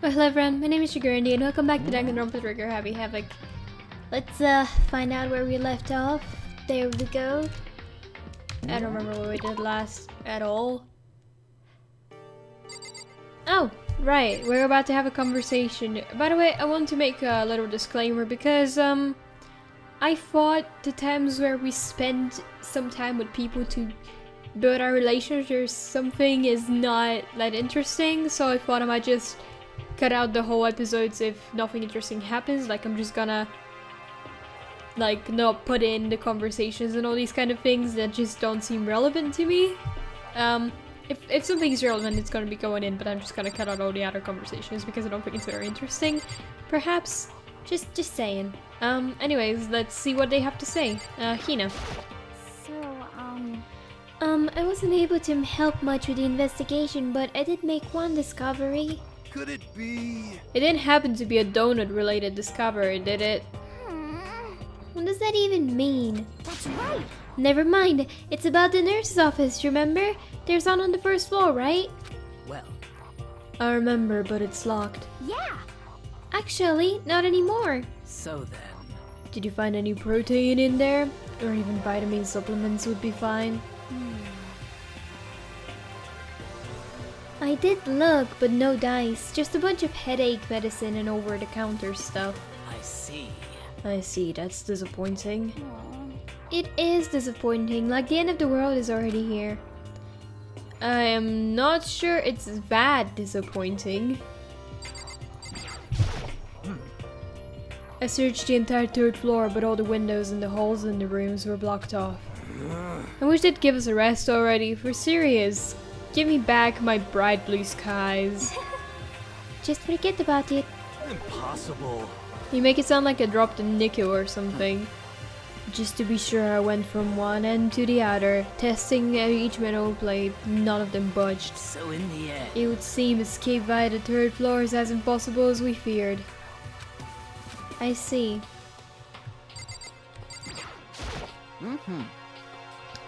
Well, hello everyone, my name is SugaryND and welcome back to Danganronpa Trigger Happy Havoc. Let's find out where we left off. There we go. I don't remember what we did last at all. Oh, right, we're about to have a conversation. By the way, I want to make a little disclaimer because I thought the times where we spend some time with people to build our relations or something is not that interesting, so I thought I might just cut out the whole episodes if nothing interesting happens. Like, I'm just gonna like not put in the conversations and all these kind of things that just don't seem relevant to me. If something is relevant, it's gonna be going in, but I'm just gonna cut out all the other conversations because I don't think it's very interesting. Perhaps, just saying. Anyways, let's see what they have to say. Hina. So, I wasn't able to help much with the investigation, but I did make one discovery. Could it be? It didn't happen to be a donut-related discovery, did it? What does that even mean? That's right. Never mind. It's about the nurse's office, remember? There's one on the first floor, right? Well, I remember, but it's locked. yeah. Actually, not anymore. So then. Did you find any protein in there? Or even vitamin supplements would be fine. I did look, but no dice. Just a bunch of headache medicine and over-the-counter stuff. I see. I see, that's disappointing. It is disappointing, like the end of the world is already here. I am not sure it's that disappointing. I searched the entire third floor, but all the windows and the halls in the rooms were blocked off. I wish they'd give us a rest already, for serious. Give me back my bright blue skies. Just forget about it. Impossible. You make it sound like I dropped a nickel or something. Just to be sure, I went from one end to the other, testing each metal plate. None of them budged. So in the end. It would seem escape via the third floor is as impossible as we feared. I see.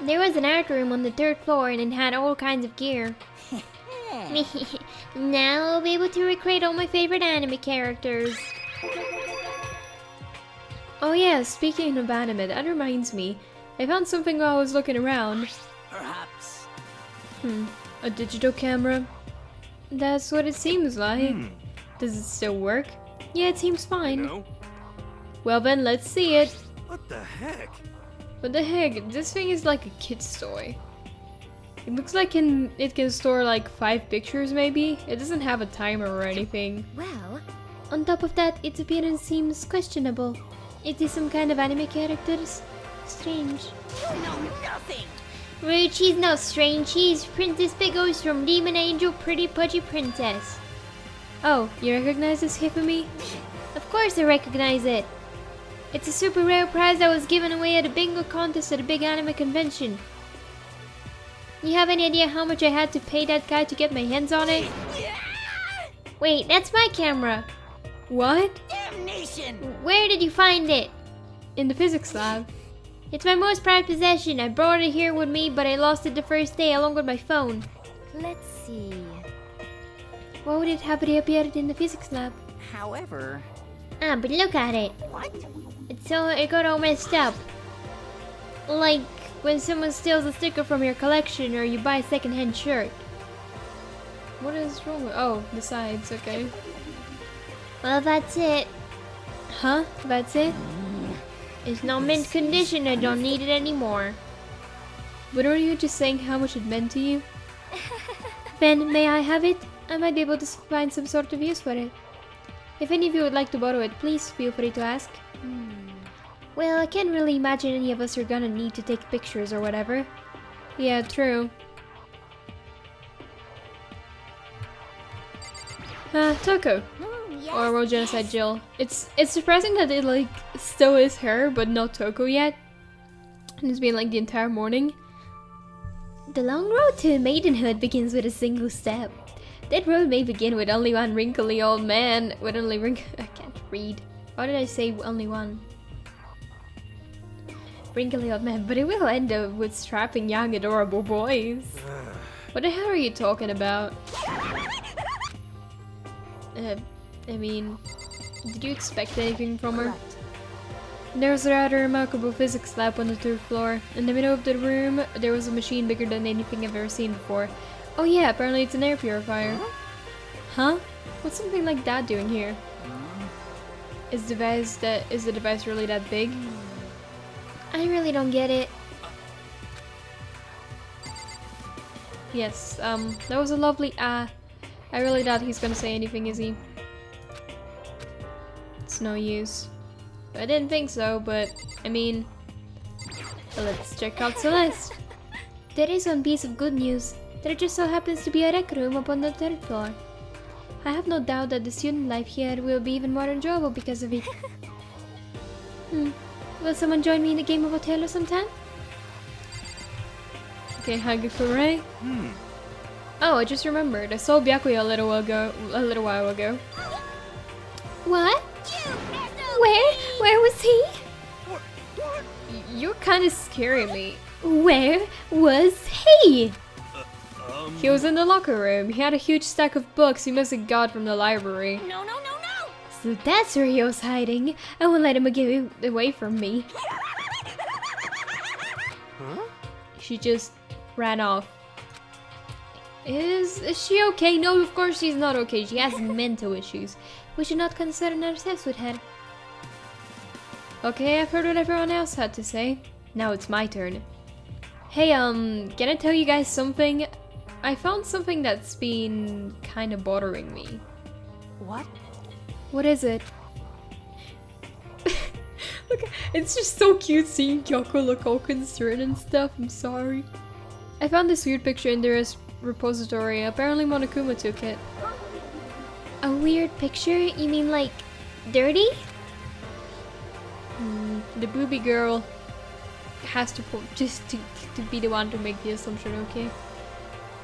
There was an art room on the third floor and it had all kinds of gear. Now I'll be able to recreate all my favorite anime characters. Oh yeah, speaking of anime, that reminds me. I found something while I was looking around. Perhaps. A digital camera? That's what it seems like. Does it still work? Yeah, it seems fine. No? Well then, let's see it. What the heck? What the heck? This thing is like a kid's toy. It looks like it can store like 5 pictures maybe? It doesn't have a timer or anything. Well, on top of that, its appearance seems questionable. Is this some kind of anime characters? Strange. You know nothing. Rude, she's not strange. She's Princess Biggles from Demon Angel Pretty Pudgy Princess. Oh, you recognize this Hifumi? Of course I recognize it. It's a super rare prize that was given away at a bingo contest at a big anime convention. You have any idea how much I had to pay that guy to get my hands on it? Wait, that's my camera. What? Damnation. Where did you find it? In the physics lab. It's my most prized possession. I brought it here with me, but I lost it the first day along with my phone. Let's see. Why would it have reappeared in the physics lab? However. Ah, but look at it. What? It got all messed up. Like when someone steals a sticker from your collection or you buy a secondhand shirt. What is wrong with— oh, the sides, okay. Well, that's it. Huh? That's it? It's not mint condition. I don't need it anymore. But are you just saying how much it meant to you? Then, may I have it? I might be able to find some sort of use for it. If any of you would like to borrow it, please feel free to ask. Well, I can't really imagine any of us are gonna need to take pictures or whatever. Yeah, true. Toko. Yes, Or World Genocide Jill. It's surprising that it like still is her, but not Toko yet. And it's been like the entire morning. The long road to maidenhood begins with a single step. That road may begin with only one wrinkly old man. With only I can't read. Why did I say only one? Wrinkly old man, but it will end up with strapping young adorable boys. What the hell are you talking about? I mean, did you expect anything from her? Correct. There was a rather remarkable physics lab on the third floor. In the middle of the room, there was a machine bigger than anything I've ever seen before. Oh yeah, apparently it's an air purifier. Huh? What's something like that doing here? Is the device really that big? I really don't get it. Yes, that was a lovely I really doubt he's gonna say anything, is he? It's no use. I didn't think so, but I mean, let's check out Celeste. There is one piece of good news. There just so happens to be a rec room up on the third floor. I have no doubt that the student life here will be even more enjoyable because of it. Will someone join me in a game of Othello sometime? Okay, Hagakure. Oh, I just remembered. I saw Byakuya a little while ago. What? Where was he? You're kind of scaring me. Where was he? He was in the locker room. He had a huge stack of books he must have got from the library. No, no, no, no! So that's where he was hiding. I won't let him get away from me. She just ran off. Is she okay? No, of course she's not okay. She has mental issues. We should not concern ourselves with her. Okay, I've heard what everyone else had to say. Now it's my turn. Hey, can I tell you guys something? I found something that's been kind of bothering me. What? What is it? Look, it's just so cute seeing Kyoko look all concerned and stuff. I'm sorry. I found this weird picture in their repository. Apparently Monokuma took it. A weird picture? You mean like dirty? The booby girl has to just to be the one to make the assumption, okay?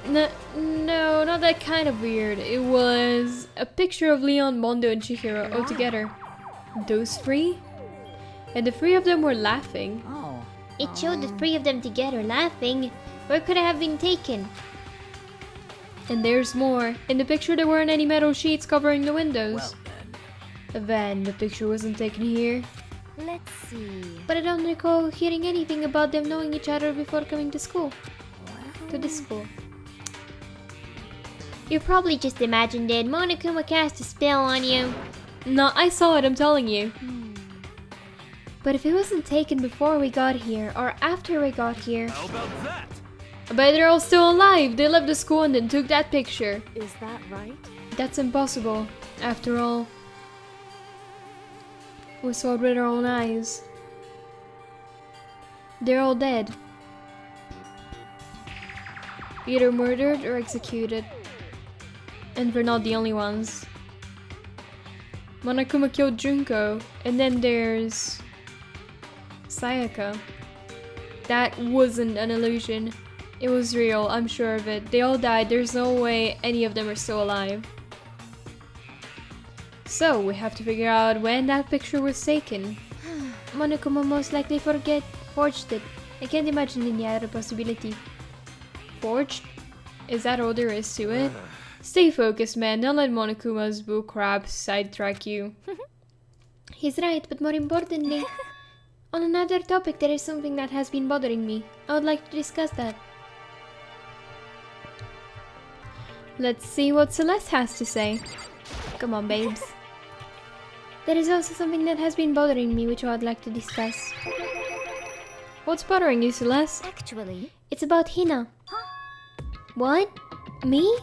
No, not that kind of weird. It was a picture of Leon, Mondo, and Chihiro all together. Those three? And the three of them were laughing. Oh. It showed the three of them together laughing. Where could it have been taken? And there's more. In the picture there weren't any metal sheets covering the windows. Well Then the picture wasn't taken here. Let's see. But I don't recall hearing anything about them knowing each other before coming to school. To the school. You probably just imagined it. Monokuma cast a spell on you. No, I saw it, I'm telling you. But if it wasn't taken before we got here, or after we got here, How about that? I bet they're all still alive. They left the school and then took that picture. Is that right? That's impossible. After all, we saw it with our own eyes. They're all dead. Either murdered or executed. And we're not the only ones. Monokuma killed Junko, and then there's Sayaka. That wasn't an illusion. It was real, I'm sure of it. They all died, there's no way any of them are still alive. So, we have to figure out when that picture was taken. Monokuma most likely forged it. I can't imagine any other possibility. Forged? Is that all there is to it? Stay focused, man. Don't let Monokuma's bullcrap sidetrack you. He's right, but more importantly, on another topic, there is something that has been bothering me. I would like to discuss that. Let's see what Celeste has to say. Come on, babes. There is also something that has been bothering me, which I would like to discuss. What's bothering you, Celeste? Actually. It's about Hina. What? Me?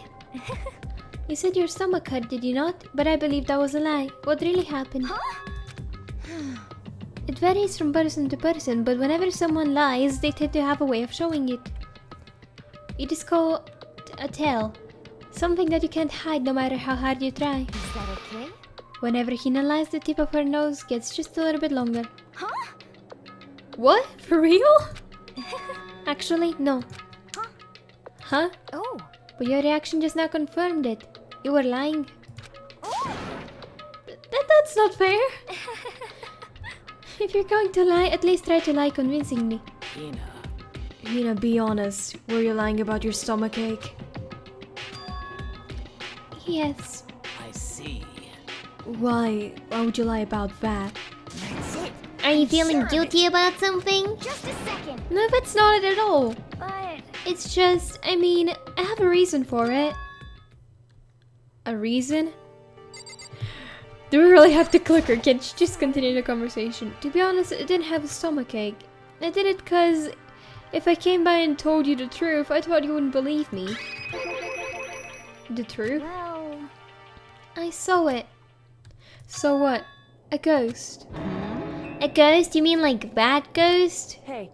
You said your stomach hurt, did you not? But I believe that was a lie. What really happened? It varies from person to person, but whenever someone lies, they tend to have a way of showing it. It is called a tell. Something that you can't hide no matter how hard you try. Is that okay? Whenever Hina lies, the tip of her nose gets just a little bit longer. What? For real? Actually, no. Huh? Oh. But your reaction just now confirmed it. You were lying. That's not fair. If you're going to lie, at least try to lie convincingly. Hina, be honest. Were you lying about your stomachache? Yes. I see. Why? Why would you lie about that? That's it. Are you I'm feeling sure of guilty it. about something? Just a second. No, that's not it at all. But It's just, I mean, I have a reason for it. A reason? Do we really have to click or can she just continue the conversation? To be honest, I didn't have a stomachache. I did it because if I came by and told you the truth, I thought you wouldn't believe me. The truth? well, I saw it. So what? A ghost. A ghost? You mean like that ghost? hey,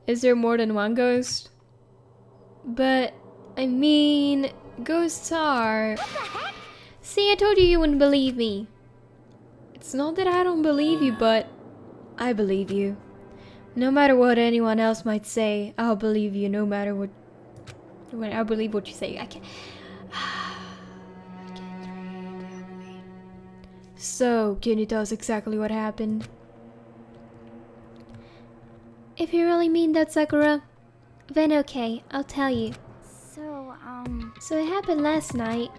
Is there more than one ghost? But, I mean, ghosts are... See, I told you you wouldn't believe me. It's not that I don't believe you, but I believe you. No matter what anyone else might say, I'll believe you no matter what... I believe what you say. I can't... So, can you tell us exactly what happened? If you really mean that, Sakura, then okay, I'll tell you. so, So it happened last night.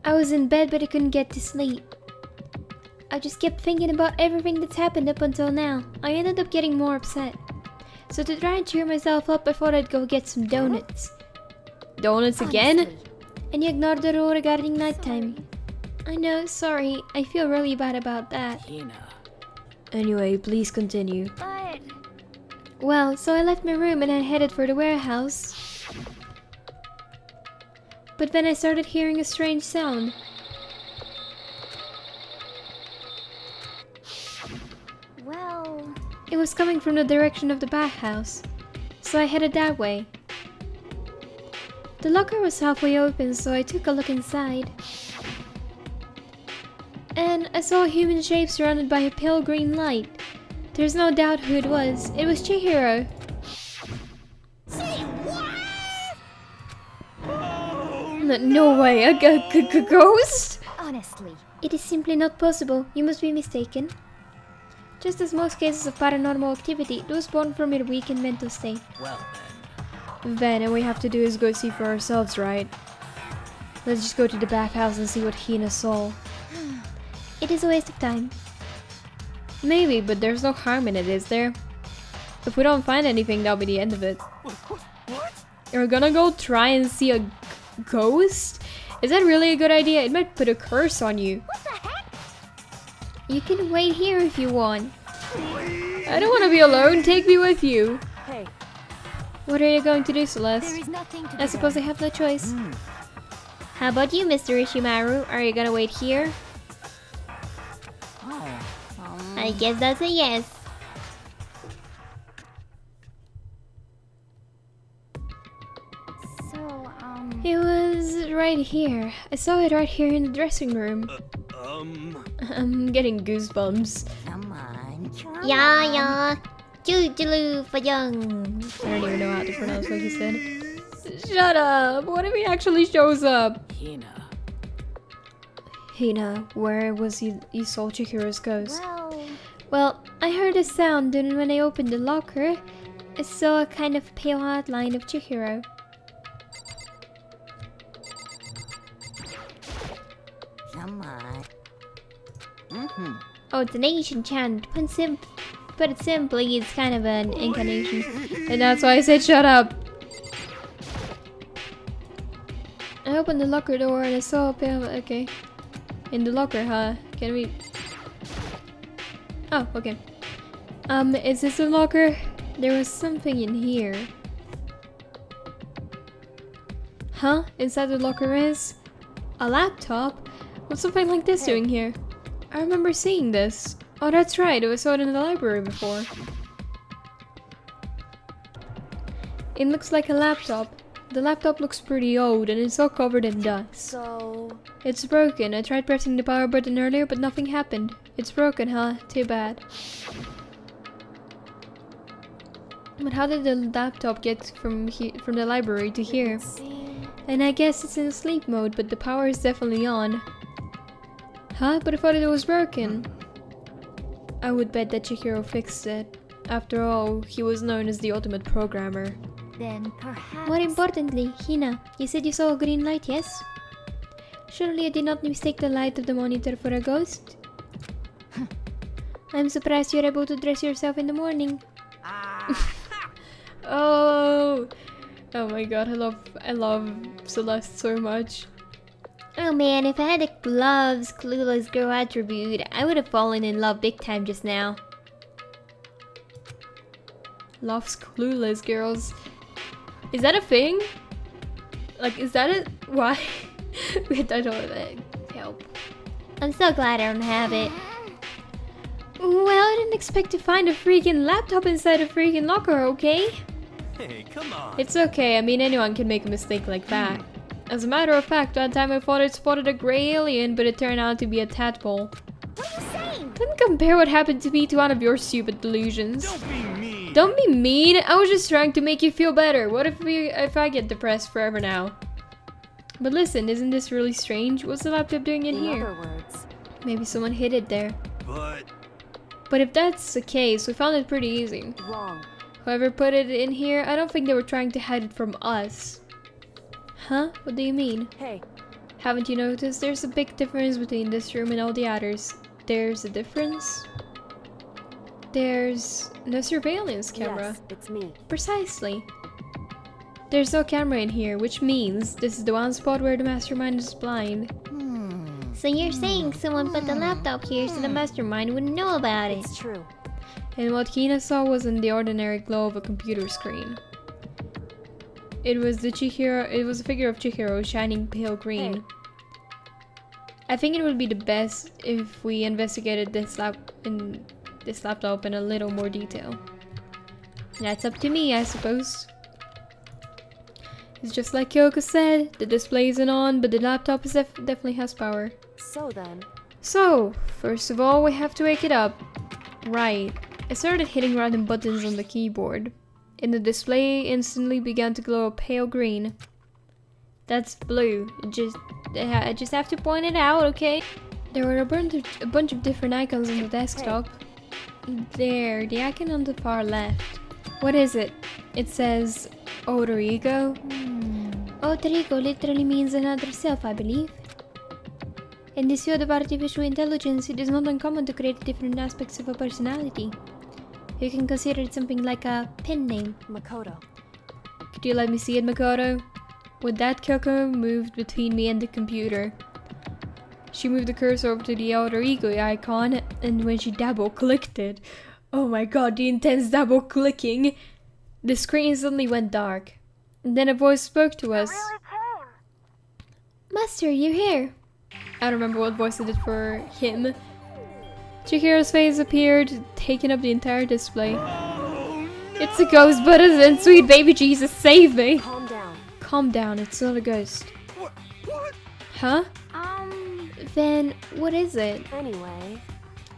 I was in bed but I couldn't get to sleep. I just kept thinking about everything that's happened up until now. I ended up getting more upset. So to try and cheer myself up, I thought I'd go get some donuts. Donuts again? honestly, And you ignored the rule regarding nighttime. I know, sorry. I feel really bad about that. Hina. Anyway, please continue. but Well, so I left my room and I headed for the warehouse. But then I started hearing a strange sound. well, It was coming from the direction of the bathhouse, so I headed that way. The locker was halfway open, so I took a look inside. And I saw a human shape surrounded by a pale green light. There's no doubt who it was. It was Chihiro. Say what? No way, a ghost? honestly, It is simply not possible. You must be mistaken. Just as most cases of paranormal activity, it was born from your weakened mental state. Well Then, all we have to do is go see for ourselves, right? Let's just go to the bathhouse and see what Hina saw. It is a waste of time. Maybe, but there's no harm in it, is there? If we don't find anything, that'll be the end of it. What? You're gonna go try and see a ghost? Is that really a good idea? It might put a curse on you. You can wait here if you want. I don't want to be alone. Take me with you. hey, What are you going to do, there Celeste? is nothing to I suppose I have no choice. How about you, Mr. Ishimaru? Are you gonna wait here? Oh. I guess that's a yes. so, It was right here. I saw it right here in the dressing room. I'm getting goosebumps. Come on. Come Yeah, yeah. Jujulu for young. I don't even know how to pronounce what he said. Shut up! What if he actually shows up? Hina. Hina, where was you saw Chihiro's ghost? well, Well, I heard a sound, and when I opened the locker, I saw a kind of pale outline of Chihiro. Come on. Oh, it's an ancient chant. Put it simply, it's kind of an incarnation. And that's why I said shut up. I opened the locker door and I saw a pale... Okay. In the locker, huh? Can we... Oh, okay. Is this a locker? There was something in here. Huh? Inside the locker is... a laptop? What's something like this doing here? I remember seeing this. Oh, that's right. I saw it in the library before. It looks like a laptop. The laptop looks pretty old and it's all covered in dust. so, It's broken. I tried pressing the power button earlier, but nothing happened. It's broken, huh? Too bad. But how did the laptop get from the library to here? see, And I guess it's in sleep mode, but the power is definitely on. Huh? But I thought it was broken. I would bet that Chihiro fixed it. After all, he was known as the ultimate programmer. then perhaps... More importantly, Hina, you said you saw a green light, yes? Surely I did not mistake the light of the monitor for a ghost. I'm surprised you're able to dress yourself in the morning. Oh, oh my god, I love Celeste so much. Oh man, if I had a gloves clueless girl attribute, I would have fallen in love big time just now. Loves clueless girls. Is that a thing? Like, is that it? Why? Wait, I don't help. I'm so glad I don't have it. Well, I didn't expect to find a freaking laptop inside a freaking locker, okay? Hey, come on. It's okay, I mean anyone can make a mistake like that. As a matter of fact, that time I thought I'd spotted a grey alien, but it turned out to be a tadpole. What are you saying? Don't compare what happened to me to one of your stupid delusions. Don't be mean. Don't be mean, I was just trying to make you feel better. What if I get depressed forever now? But listen, isn't this really strange? What's the laptop doing in here? other words, Maybe someone hid it there. But But if that's the case, we found it pretty easy. wrong. Whoever put it in here, I don't think they were trying to hide it from us. Huh? What do you mean? Hey, Haven't you noticed? There's a big difference between this room and all the others. There's a difference? There's no surveillance camera. yes, it's me. Precisely. There's no camera in here, which means this is the one spot where the mastermind is blind. So you're saying someone put the laptop here so the mastermind wouldn't know about it? It's true. And what Kina saw wasn't the ordinary glow of a computer screen. It was a figure of Chihiro shining pale green. Hey. I think it would be the best if we investigated this laptop in a little more detail. That's up to me, I suppose. It's just like Kyoko said, the display isn't on, but the laptop definitely has power. So then, So, first of all, we have to wake it up. Right. I started hitting random buttons on the keyboard, and the display instantly began to glow a pale green. That's blue. I just have to point it out, okay? There were a bunch of different icons on the desktop. There, the icon on the far left. What is it? It says alter ego. Alter ego literally means another self, I believe. In this field of artificial intelligence, it is not uncommon to create different aspects of a personality. You can consider it something like a pen name. Makoto. Could you let me see it, Makoto? With that, Kyoko moved between me and the computer. She moved the cursor over to the alter ego icon, and when she double-clicked it, oh my god, the intense double-clicking, the screen suddenly went dark. And then a voice spoke to us. Master, you're here. I don't remember what voice I did for him. Chihiro's face appeared, taking up the entire display. It's a ghost, but and sweet baby Jesus, save me! Calm down. Calm down, it's not a ghost. what? Huh? Then, what is it? Anyway,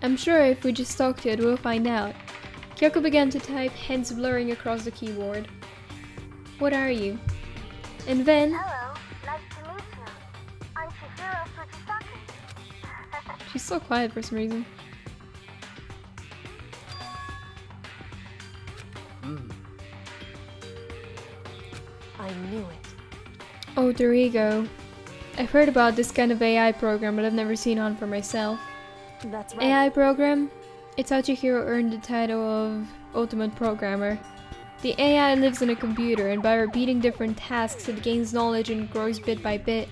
I'm sure if we just talk to it, we'll find out. Kyoko began to type, hands blurring across the keyboard. What are you? And then... Hello, nice to meet you. I'm CHIHIRO'S. She's so quiet for some reason. I knew it. Alter ego. I've heard about this kind of AI program, but I've never seen one for myself. That's right. AI program? It's how Chihiro earned the title of Ultimate Programmer. The AI lives in a computer, and by repeating different tasks, it gains knowledge and grows bit by bit.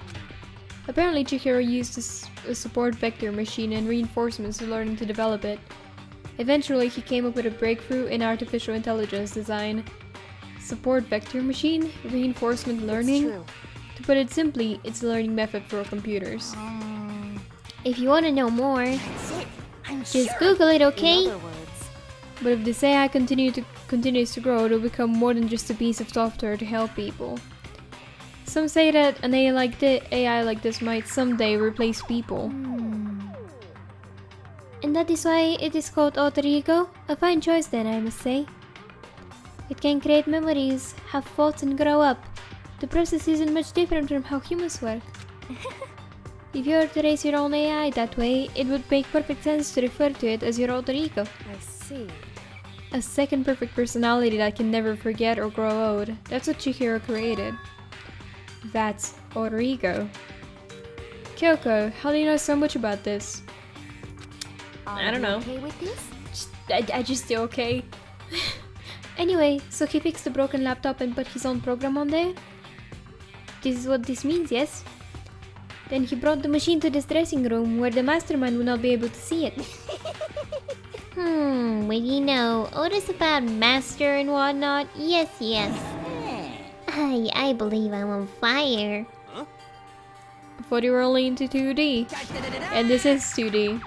Apparently, Chihiro used a support vector machine and reinforcements to learn to develop it. Eventually, he came up with a breakthrough in artificial intelligence design. Support vector machine? Reinforcement learning? It's true. To put it simply, it's a learning method for computers. If you want to know more, That's it. I'm just sure. Google it, In okay? other words, But if this AI continues to grow, it'll become more than just a piece of software to help people. Some say that an AI like this might someday replace people. And that is why it is called alter ego. A fine choice then, I must say. It can create memories, have thoughts and grow up. The process isn't much different from how humans work. If you were to raise your own AI that way, it would make perfect sense to refer to it as your alter ego. I see. A second perfect personality that can never forget or grow old. That's what Chihiro created. That's alter ego. Kyoko, how do you know so much about this? I don't know. Okay with this? I just do okay. Anyway, so he fixed the broken laptop and put his own program on there? This is what this means, yes? Then he brought the machine to this dressing room where the mastermind will not be able to see it. Well, you know, all this about master and whatnot. Yes, yes. I believe I'm on fire. I thought you were only into 2D. And this is 2D.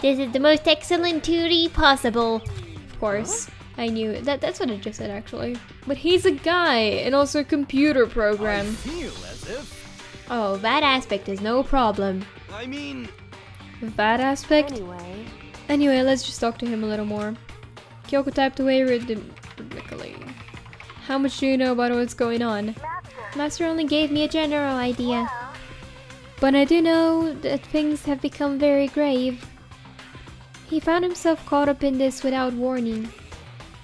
This is the most excellent 2D possible. Of course. I knew it. That's what I just said actually. But he's a guy and also a computer I program. feel as if. Oh, that aspect is no problem. I mean, That aspect? Anyway, Anyway, let's just talk to him a little more. Kyoko typed away rhythmically. How much do you know about what's going on? Master only gave me a general idea. But I do know that things have become very grave. He found himself caught up in this without warning.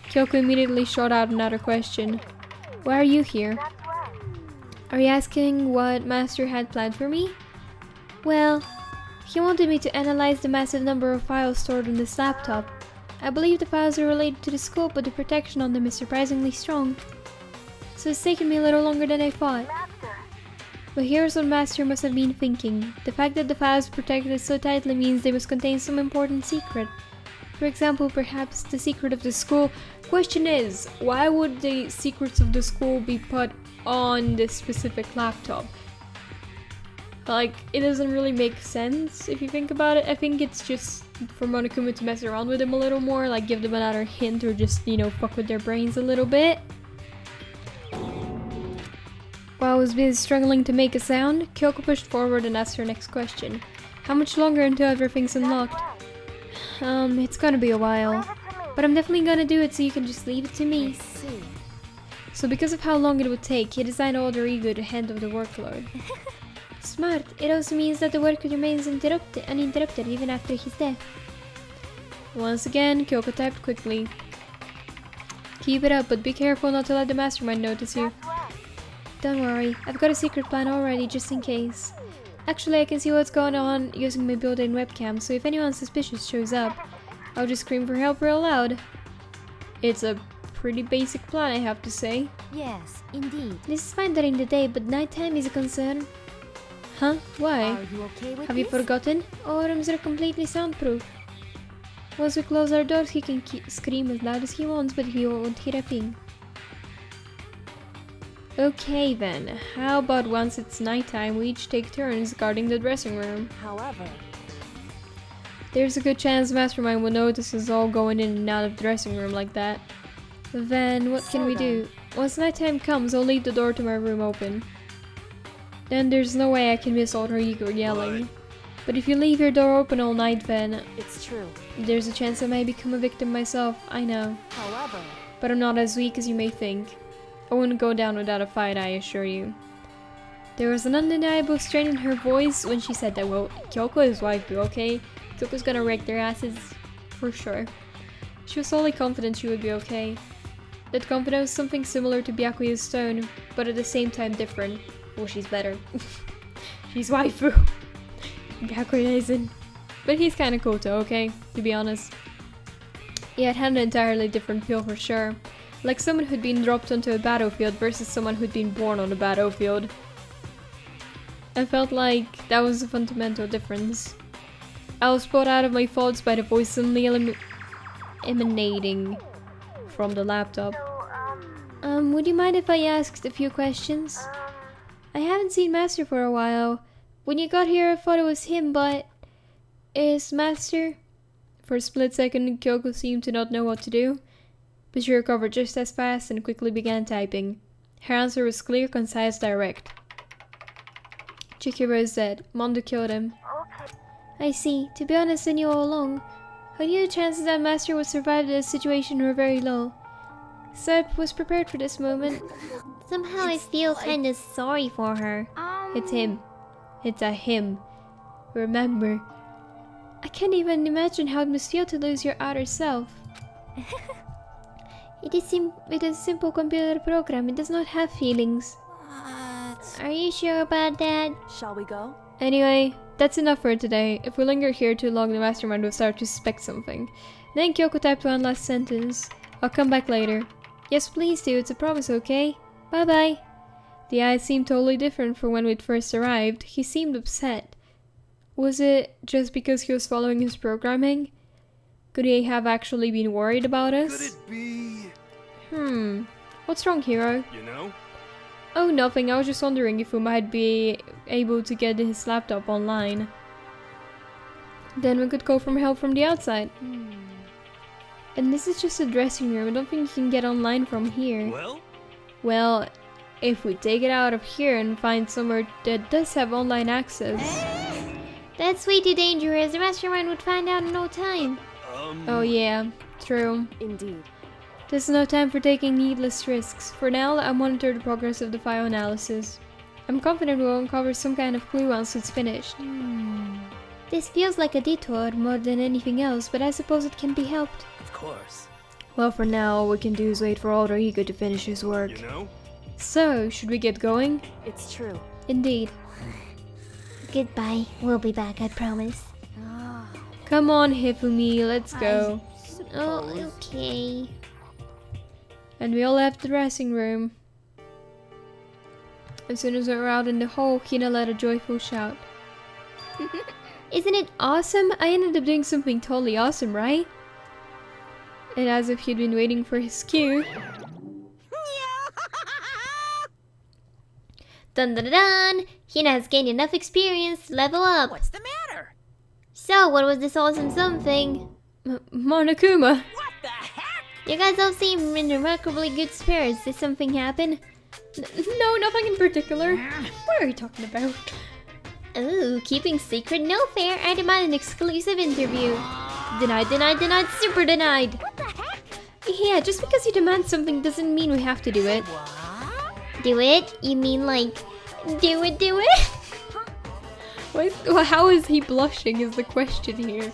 Kyoko immediately shot out another question. Why are you here? Are you asking what Master had planned for me? Well, he wanted me to analyze the massive number of files stored on this laptop. I believe the files are related to the scope, but the protection on them is surprisingly strong. So it's taken me a little longer than I thought. But here's what Master must have been thinking. The fact that the files are protected so tightly means they must contain some important secret. For example, perhaps the secret of the school. Question is, why would the secrets of the school be put on this specific laptop? Like, it doesn't really make sense if you think about it. I think it's just for Monokuma to mess around with them a little more, like give them another hint or just, you know, fuck with their brains a little bit. While I was busy struggling to make a sound, Kyoko pushed forward and asked her next question. How much longer until everything's unlocked? It's gonna be a while. But I'm definitely gonna do it so you can just leave it to me. see. So because of how long it would take, he designed Alter Ego to handle the workload. Smart. It also means that the work remains uninterrupted even after his death. Once again, Kyoko typed quickly. Keep it up, but be careful not to let the mastermind notice you. Don't worry, I've got a secret plan already just in case. Actually, I can see what's going on using my built-in webcam, so if anyone suspicious shows up, I'll just scream for help real loud. It's a pretty basic plan, I have to say. Yes, indeed. this is fine during the day, but nighttime is a concern. Huh? Why? Are you okay with Have you this? forgotten? All rooms are completely soundproof. Once we close our doors, he can scream as loud as he wants, but he won't hear a ping. Okay then, how about once it's nighttime we each take turns guarding the dressing room? However, There's a good chance Mastermind will notice us all going in and out of the dressing room like that. Then what can we do? Once nighttime comes, I'll leave the door to my room open. Then there's no way I can miss Alter Ego yelling. But if you leave your door open all night, then it's true. there's a chance I may become a victim myself, I know. However, But I'm not as weak as you may think. I wouldn't go down without a fight, I assure you. There was an undeniable strain in her voice when she said that. Well, Kyoko is waifu, okay? Kyoko's gonna wreck their asses, for sure. She was solely confident she would be okay. That confidence was something similar to Byakuya's tone, but at the same time different. Well, she's better. She's waifu. Byakuya isn't. But he's kinda cool too, okay? To be honest. Yeah, it had an entirely different feel for sure. Like someone who'd been dropped onto a battlefield versus someone who'd been born on a battlefield. I felt like that was a fundamental difference. I was brought out of my thoughts by the voice suddenly emanating from the laptop. Would you mind if I asked a few questions? I haven't seen Master for a while. When you got here, I thought it was him, but... Is Master... For a split second, Kyoko seemed to not know what to do, but she recovered just as fast and quickly began typing. Her answer was clear, concise, direct. CHIHIRO'S dead. Mondo killed him. I see. To be honest, I knew all along. I knew the chances that Master would survive this situation were very low. So I was prepared for this moment. Somehow I feel kinda sorry for her. It's him. It's a him. Remember. I can't even imagine how it must feel to lose your outer self. It is a simple computer program. It does not have feelings. Are you sure about that? shall we go? Anyway, that's enough for today. If we linger here too long, the mastermind will start to suspect something. Then Kyoko typed one last sentence. I'll come back later. Yes, please do. It's a promise, okay? Bye-bye. The eyes seemed totally different from when we'd first arrived. He seemed upset. Was it just because he was following his programming? Could he have actually been worried about us? Could it be? What's wrong, Hiro? You know? Oh, nothing. I was just wondering if we might be able to get his laptop online. Then we could go from help from the outside. And this is just a dressing room. I don't think you can get online from here. Well, if we take it out of here and find somewhere that does have online access. That's way too dangerous. The mastermind would find out in no time. Oh yeah, true. Indeed. There's no time for taking needless risks. For now, I'll monitor the progress of the file analysis. I'm confident we'll uncover some kind of clue once it's finished. This feels like a detour more than anything else, but I suppose it can be helped. Of course. Well, for now, all we can do is wait for Alter Ego to finish his work. You know? So, should we get going? It's true. Indeed. Goodbye. We'll be back, I promise. Come on, Hifumi, let's go. Oh, okay. And we all left the dressing room. As soon as we were out in the hall, Hina let a joyful shout. Isn't it awesome? I ended up doing something totally awesome, right? And as if he'd been waiting for his cue. Dun dun dun dun! Hina has gained enough experience to level up. What's the matter? So, what was this awesome something? Monokuma! What the heck? You guys all seem in remarkably good spirits. Did something happen? No, nothing in particular. What are you talking about? Ooh, keeping secret? No fair. I demand an exclusive interview. Denied, denied, denied, super denied. What the heck? Yeah, just because you demand something doesn't mean we have to do it. What? Do it? You mean like, do it, do it? How is he blushing is the question here.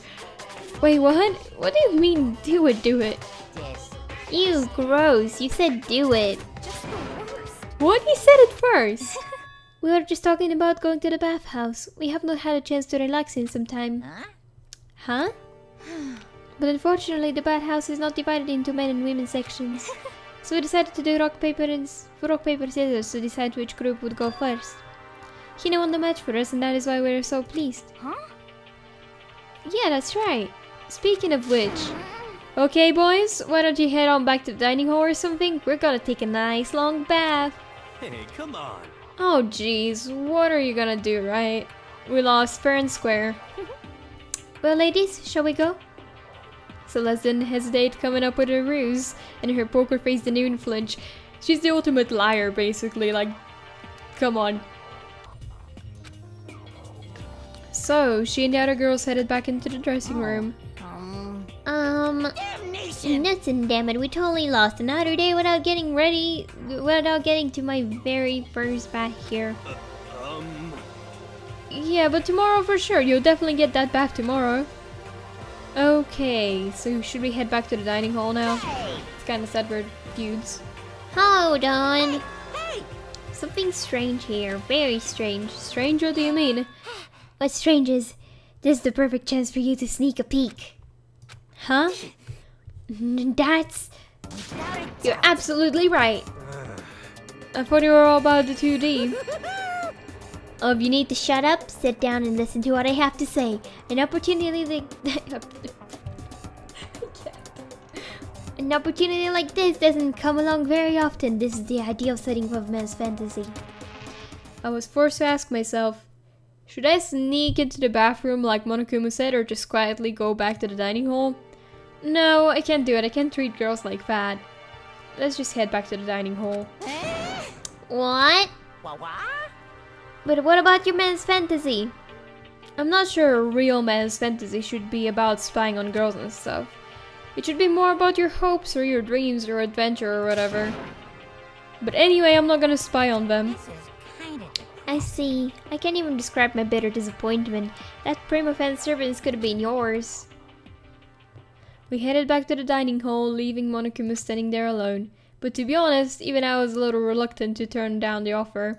Wait, what? What do you mean, do it, do it? This. Ew, gross. You said do it. Just the worst. What? He said it first! We were just talking about going to the bathhouse. We have not had a chance to relax in some time. Huh? Huh? But unfortunately, the bathhouse is not divided into men and women sections. So we decided to do rock, paper, scissors to decide which group would go first. Hina won the match for us, and that is why we are so pleased. Huh? Yeah, that's right. Speaking of which... Okay, boys, why don't you head on back to the dining hall or something? We're gonna take a nice long bath. Hey, come on. Oh jeez, what are you gonna do, right? We lost fair and square. Well, ladies, shall we go? Celeste didn't hesitate coming up with a ruse, and her poker face didn't even flinch. She's the ultimate liar, basically, like, come on. So, she and the other girls headed back into the dressing room. Damnation! Nuts and damn it, we totally lost another day without getting ready, without getting to my very first bath here. Yeah, but tomorrow for sure, you'll definitely get that bath tomorrow. Okay, so should we head back to the dining hall now? It's kinda sad we're dudes. Hold on. Hey! Something strange here, very strange. Strange, what do you mean? What's strange is, this is the perfect chance for you to sneak a peek. Huh? That's... You're absolutely right. I thought you were all about the 2D. Oh, if you need to shut up, sit down and listen to what I have to say. An opportunity An opportunity like this doesn't come along very often. This is the ideal setting for a man's fantasy. I was forced to ask myself, should I sneak into the bathroom like Monokuma said, or just quietly go back to the dining hall? No, I can't do it. I can't treat girls like that. Let's just head back to the dining hall. What? What? But what about your man's fantasy? I'm not sure a real man's fantasy should be about spying on girls and stuff. It should be more about your hopes or your dreams or adventure or whatever. But anyway, I'm not gonna spy on them. This is kind of... I see. I can't even describe my bitter disappointment. That prima fan servants could have been yours. We headed back to the dining hall, leaving Monokuma standing there alone. But to be honest, even I was a little reluctant to turn down the offer.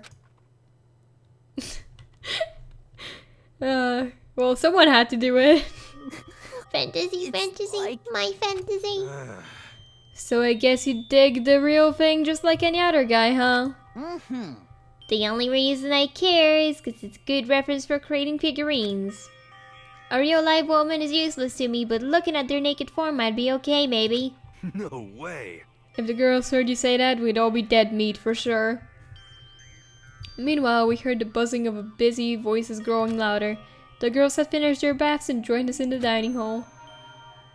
Well, someone had to do it. Fantasy, fantasy, my fantasy. So I guess you dig the real thing just like any other guy, huh? Mm-hmm. The only reason I care is because it's a good reference for creating figurines. A real live woman is useless to me, but looking at their naked form I'd be okay, maybe. No way. If the girls heard you say that, we'd all be dead meat for sure. Meanwhile, we heard the buzzing of a busy voices growing louder. The girls had finished their baths and joined us in the dining hall.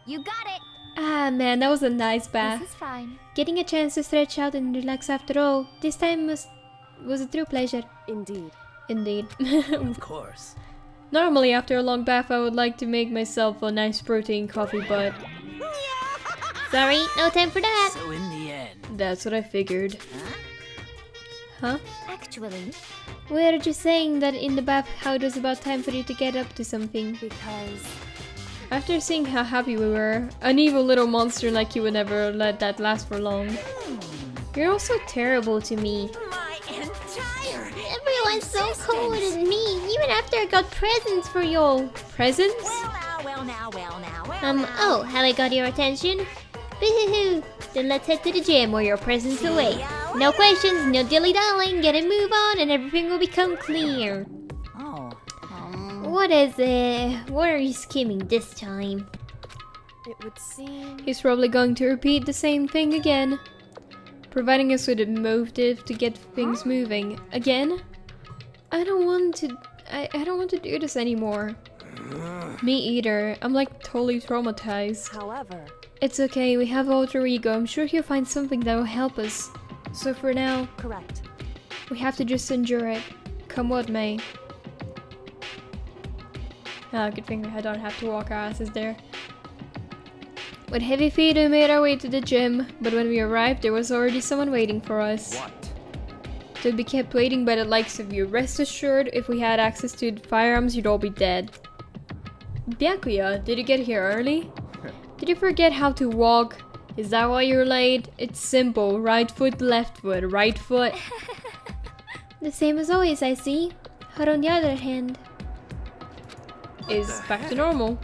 You got it. Ah man, that was a nice bath. This is fine. Getting a chance to stretch out and relax after all, this time was a true pleasure. Indeed. Indeed. Of course. Normally, after a long bath, I would like to make myself a nice protein coffee, but Sorry, no time for that. So in the end. that's what I figured. Huh? Actually, We're just saying that in the bath, how it was about time for you to get up to something. Because After seeing how happy we were, an evil little monster like you would never let that last for long. You're also terrible to me. My entire Everyone's so cold and mean, even after I got presents for y'all. Presents? well now. Oh, have I got your attention? Boo-hoo-hoo. Then let's head to the gym where your presents await. No questions, no dilly-dallying, get a move on and everything will become clear. Oh. What is it? What are you skimming this time? it would seem... He's probably going to repeat the same thing again. Providing us with a motive to get things moving. Again? I don't want to do this anymore. Me either. I'm like totally traumatized. However, It's okay, we have alter ego. I'm sure he'll find something that will help us. So for now, correct. we have to just endure it. Come what may. Ah, good thing I don't have to walk our asses there. With heavy feet we made our way to the gym, but when we arrived there was already someone waiting for us. What? To be kept waiting by the likes of you. Rest assured, if we had access to firearms you'd all be dead. Byakuya, did you get here early? Did you forget how to walk? Is that why you're late? It's simple. Right foot, left foot, right foot. The same as always, I see. But on the other hand... Is back to normal.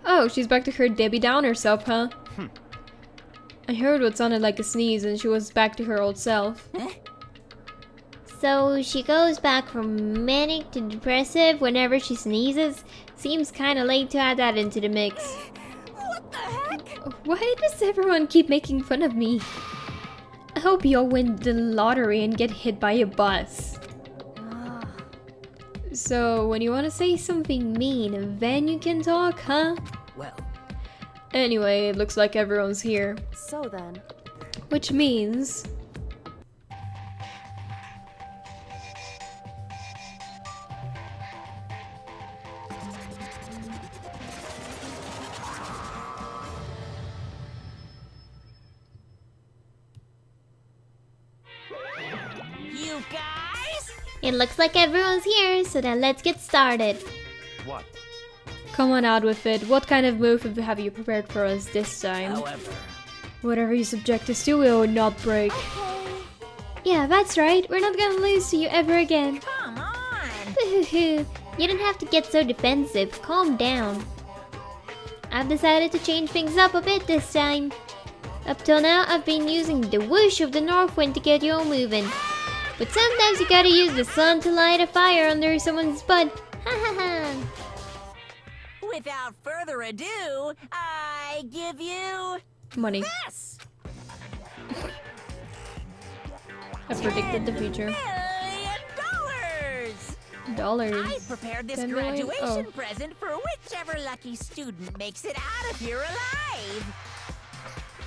Oh, she's back to her Debbie Downer self, huh? I heard what sounded like a sneeze and she was back to her old self. So she goes back from manic to depressive whenever she sneezes? Seems kinda late to add that into the mix. What the heck? Why does everyone keep making fun of me? I hope you'll win the lottery and get hit by a bus. So, when you want to say something mean, then you can talk, huh? Well, Anyway, it looks like everyone's here. So then, Which means... You guys? It looks like everyone's here, so then let's get started. what? Come on out with it. What kind of move have you prepared for us this time? However, Whatever you subject us to, we will not break. Yeah, that's right. We're not gonna lose to you ever again. Come on. Boo-hoo-hoo. You don't have to get so defensive. Calm down. I've decided to change things up a bit this time. Up till now, I've been using the whoosh of the north wind to get you all moving. But sometimes you gotta use the sun to light a fire under someone's butt. Ha ha ha. Without further ado, I give you Money. this. I predicted the future. $1 million. Dollars. I prepared this 10 million? graduation Oh. present for whichever lucky student makes it out of here alive.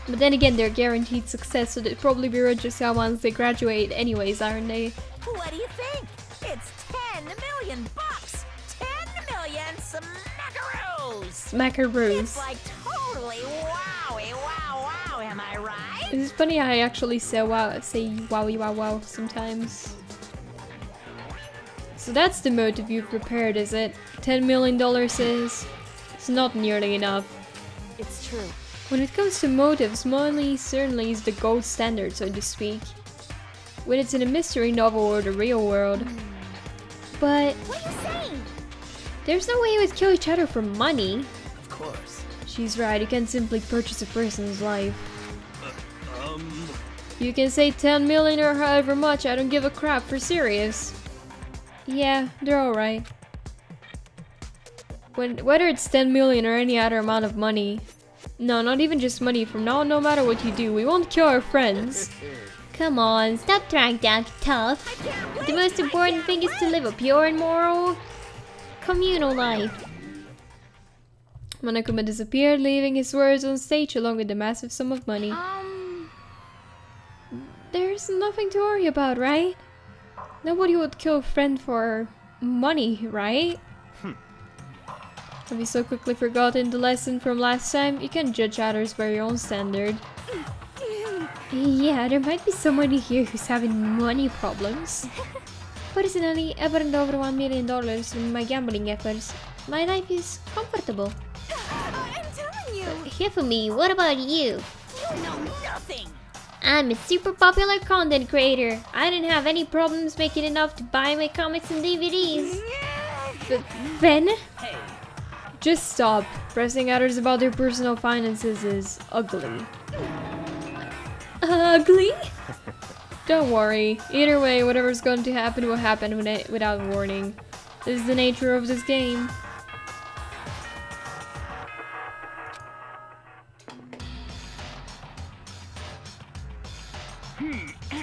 But then again, they're guaranteed success, so they'd probably be rich once they graduate anyways, aren't they? What do you think? It's 10 million bucks. 10 million smackaroos. Smackaroos. It's like totally wowie, wow, am I right? It's funny how I actually say wowie wow wow sometimes. So that's the motive you've prepared, is it? $10 million is... It's not nearly enough. it's true. When it comes to motives, money certainly is the gold standard, so to speak. When it's in a mystery novel or the real world. But What are you saying? There's no way you would kill each other for money. Of course. She's right, you can't simply purchase a person's life. Uh, um... You can say 10 million or however much, I don't give a crap, for serious. Yeah, they're alright. Whether it's 10 million or any other amount of money. No, not even just money. From now on, no matter what you do, we won't kill our friends. Come on, stop trying to act tough. The most important thing is to live a pure and moral, communal life. Monokuma disappeared, leaving his words on stage along with the massive sum of money. There's nothing to worry about, right? Nobody would kill a friend for money, right? Have you so quickly forgotten the lesson from last time? You can't judge others by your own standard. Yeah, there might be somebody here who's having money problems. Personally, I've earned over $1 million in my gambling efforts. My life is comfortable. I'm telling you. Here for me, what about you? You know nothing. I'm a super popular content creator. I didn't have any problems making enough to buy my comics and DVDs. Then? Hey, Just stop. Pressing others about their personal finances is ugly. Ugly? Don't worry. Either way, whatever's going to happen will happen without warning. This is the nature of this game.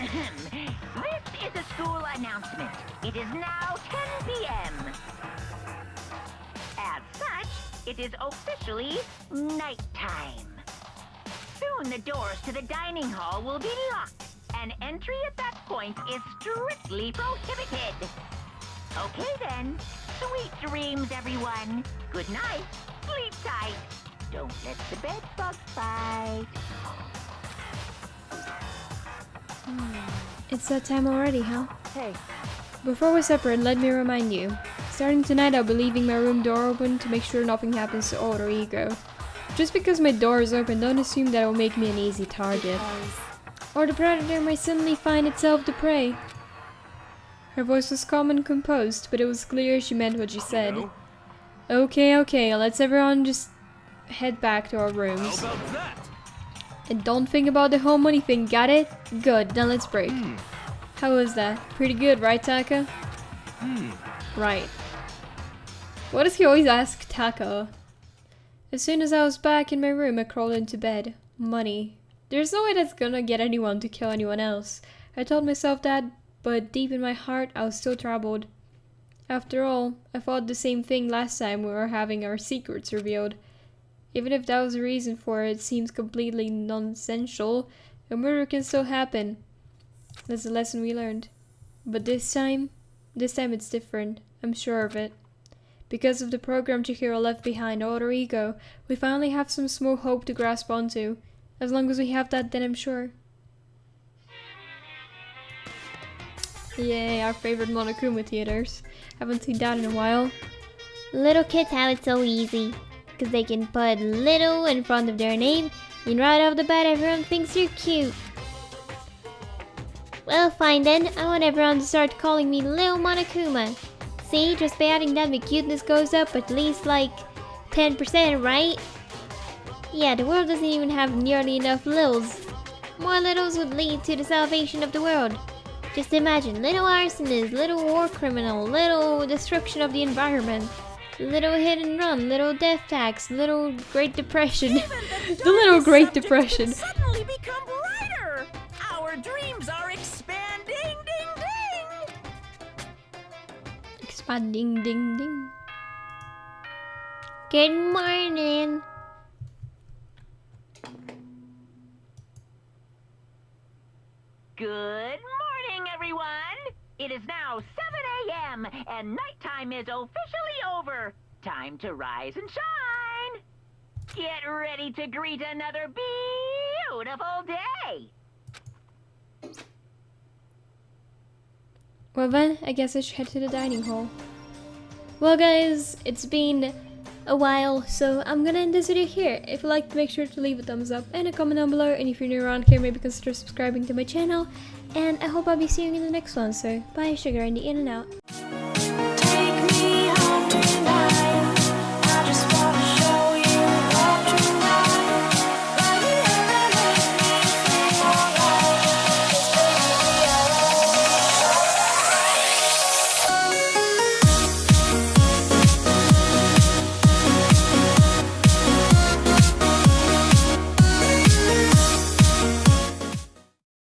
This is a school announcement. It is now 10 p.m. As such, it is officially nighttime. Soon the doors to the dining hall will be locked, and entry at that point is strictly prohibited. Okay then. Sweet dreams, everyone. Good night. Sleep tight. Don't let the bed bugs bite. It's that time already, huh? Hey, Before we separate, let me remind you. Starting tonight, I'll be leaving my room door open to make sure nothing happens to Alter Ego. Just because my door is open, don't assume that it will make me an easy target. Or the predator might suddenly find itself the prey. Her voice was calm and composed, but it was clear she meant what she said. no? Okay, let's everyone just head back to our How rooms. about that? And don't think about the whole money thing, got it? Good, then let's break. How was that? Pretty good, right, Taka? Right. Why does he always ask Taka? As soon as I was back in my room, I crawled into bed. Money. There's no way that's gonna get anyone to kill anyone else. I told myself that, but deep in my heart, I was still troubled. After all, I thought the same thing last time we were having our secrets revealed. Even if that was the reason for it, it seems completely nonsensical. A murder can still happen. That's the lesson we learned. But this time it's different. I'm sure of it. Because of the program Chihiro left behind, Alter Ego, we finally have some small hope to grasp onto. As long as we have that, then I'm sure. Yay, our favorite Monokuma theaters. Haven't seen that in a while. Little kids have it so easy. Because they can put little in front of their name, and right off the bat everyone thinks you're cute. Well, fine then, I want everyone to start calling me Lil Monokuma. See, just by adding that, my cuteness goes up at least like 10%, right? Yeah, the world doesn't even have nearly enough Lils. More Littles would lead to the salvation of the world. Just imagine, little arsonist, little war criminal, little destruction of the environment. Little hit and run, little death tax, little Great Depression. The little Great Depression. Suddenly become brighter. Our dreams are expanding. Ding ding. Expanding ding ding. Good morning. Good morning, everyone. It is now 7 a.m. and nighttime is officially over. Time to rise and shine. Get ready to greet another beautiful day. Well then, I guess I should head to the dining hall. Well guys, it's been a while, so I'm gonna end this video here. If you liked, make sure to leave a thumbs up and a comment down below, and if you're new around here, maybe consider subscribing to my channel. And I hope I'll be seeing you in the next one, so bye, SugaryND in and out.